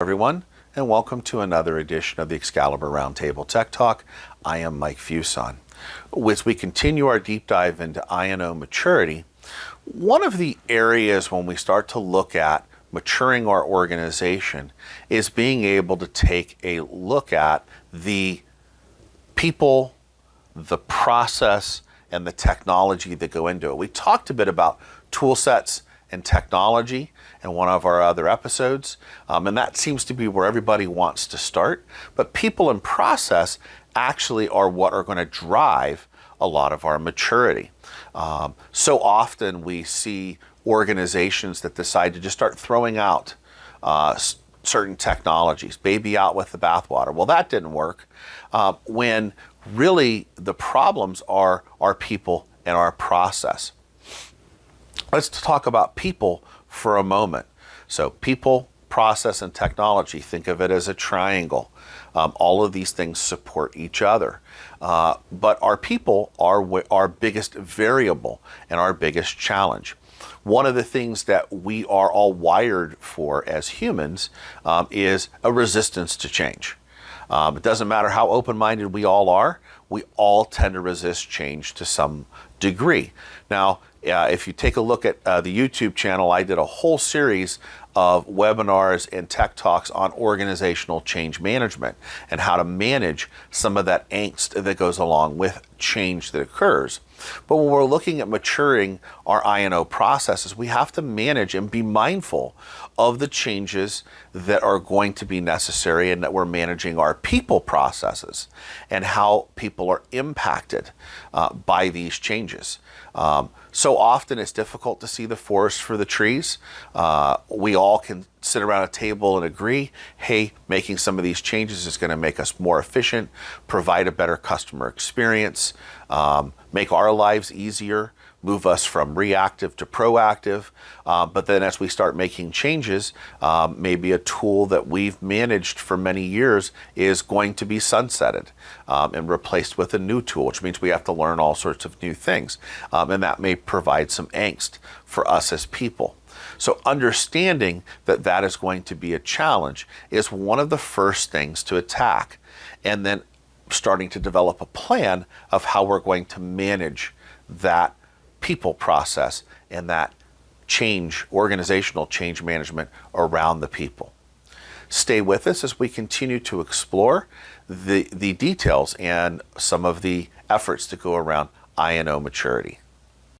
everyone, and welcome to another edition of the Excalibur Roundtable Tech Talk. I am Mike Fuson. As we continue our deep dive into OMaturity, one of the areas when we start to look at maturing our organization is being able to take a look at the people, the process, and the technology that go into it. We talked a bit about tool sets and technology in one of our other episodes, and that seems to be where everybody wants to start. But people and process actually are what are going to drive a lot of our maturity. So often we see organizations that decide to just start throwing out certain technologies, baby out with the bathwater. Well, that didn't work, when really the problems are our people and our process. Let's talk about people for a moment. So people, process, and technology, think of it as a triangle. All of these things support each other. But our people are our biggest variable and our biggest challenge. One of the things that we are all wired for as humans is a resistance to change. It doesn't matter how open-minded we all tend to resist change to some degree. Now, if you take a look at the YouTube channel, I did a whole series of webinars and tech talks on organizational change management and how to manage some of that angst that goes along with change that occurs. But when we're looking at maturing our I&O processes, we have to manage and be mindful of the changes that are going to be necessary, and that we're managing our people processes and how people are impacted by these changes. So often it's difficult to see the forest for the trees. We all can sit around a table and agree, hey, making some of these changes is going to make us more efficient, provide a better customer experience, make our lives easier, move us from reactive to proactive. But then as we start making changes, maybe a tool that we've managed for many years is going to be sunsetted and replaced with a new tool, which means we have to learn all sorts of new things. And that may provide some angst for us as people. So understanding that that is going to be a challenge is one of the first things to attack, and then starting to develop a plan of how we're going to manage that people process and that change, organizational change management around the people. Stay with us as we continue to explore the details and some of the efforts to go around I&O maturity.